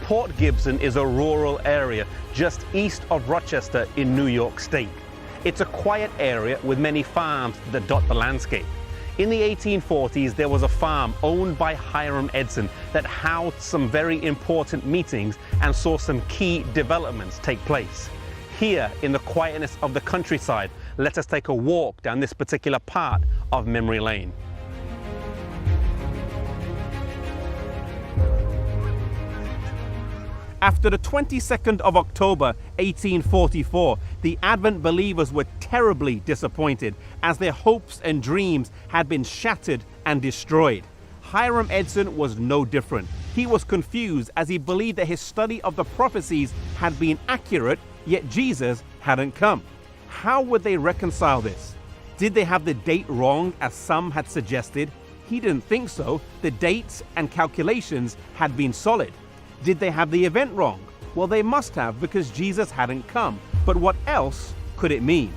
Port Gibson is a rural area just east of Rochester in New York State. It's a quiet area with many farms that dot the landscape. In the 1840s, there was a farm owned by Hiram Edson that housed some very important meetings and saw some key developments take place. Here, in the quietness of the countryside, let us take a walk down this particular part of Memory Lane. After the 22nd of October, 1844, the Advent believers were terribly disappointed as their hopes and dreams had been shattered and destroyed. Hiram Edson was no different. He was confused as he believed that his study of the prophecies had been accurate, yet Jesus hadn't come. How would they reconcile this? Did they have the date wrong as some had suggested? He didn't think so. The dates and calculations had been solid. Did they have the event wrong? Well, they must have, because Jesus hadn't come. But what else could it mean?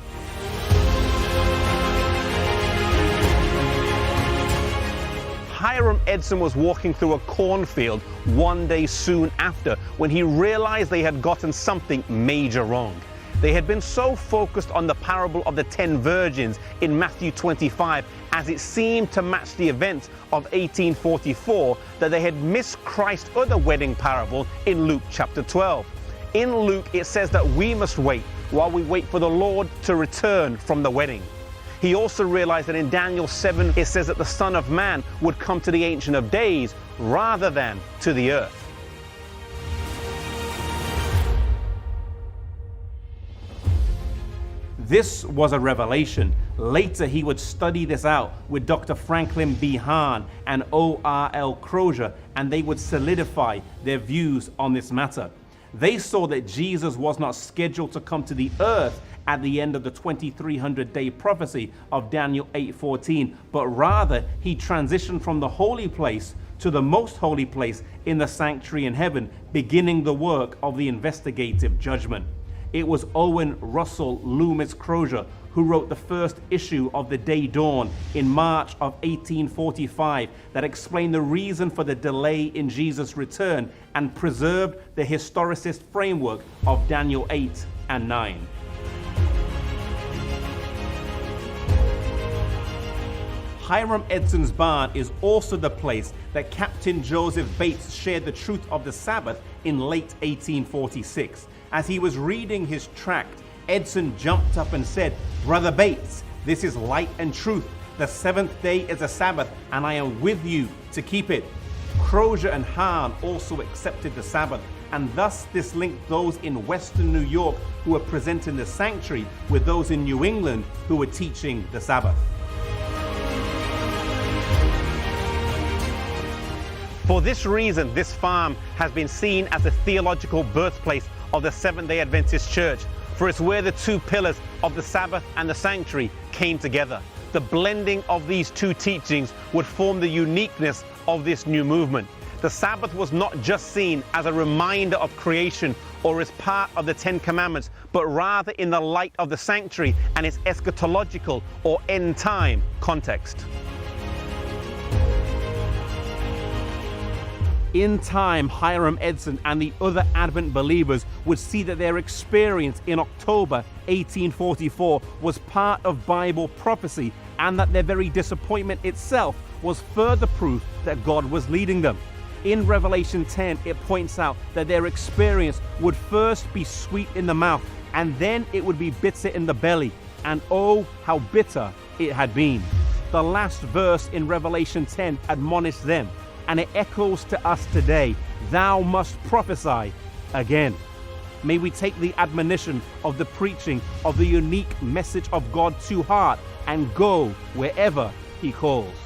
Hiram Edson was walking through a cornfield one day soon after when he realized they had gotten something major wrong. They had been so focused on the parable of the 10 virgins in Matthew 25 as it seemed to match the events of 1844 that they had missed Christ's other wedding parable in Luke chapter 12. In Luke, it says that we must wait while we wait for the Lord to return from the wedding. He also realized that in Daniel 7, it says that the Son of Man would come to the Ancient of Days rather than to the earth. This was a revelation. Later, he would study this out with Dr. Franklin B. Hahn and O.R.L. Crozier, and they would solidify their views on this matter. They saw that Jesus was not scheduled to come to the earth at the end of the 2300-day prophecy of Daniel 8:14, but rather he transitioned from the holy place to the most holy place in the sanctuary in heaven, beginning the work of the investigative judgment. It was Owen Russell Loomis Crozier who wrote the first issue of The Day Dawn in March of 1845 that explained the reason for the delay in Jesus' return and preserved the historicist framework of Daniel 8 and 9. Hiram Edson's barn is also the place that Captain Joseph Bates shared the truth of the Sabbath in late 1846. As he was reading his tract, Edson jumped up and said, "Brother Bates, this is light and truth. The seventh day is a Sabbath, and I am with you to keep it." Crozier and Hahn also accepted the Sabbath, and thus this linked those in Western New York who were presenting the sanctuary with those in New England who were teaching the Sabbath. For this reason, this farm has been seen as the theological birthplace of the Seventh-day Adventist Church, for it's where the two pillars of the Sabbath and the sanctuary came together. The blending of these two teachings would form the uniqueness of this new movement. The Sabbath was not just seen as a reminder of creation or as part of the Ten Commandments, but rather in the light of the sanctuary and its eschatological or end-time context. In time, Hiram Edson and the other Advent believers would see that their experience in October 1844 was part of Bible prophecy, and that their very disappointment itself was further proof that God was leading them. In Revelation 10, it points out that their experience would first be sweet in the mouth, and then it would be bitter in the belly. And oh, how bitter it had been. The last verse in Revelation 10 admonished them, and it echoes to us today: "Thou must prophesy again." May we take the admonition of the preaching of the unique message of God to heart and go wherever He calls.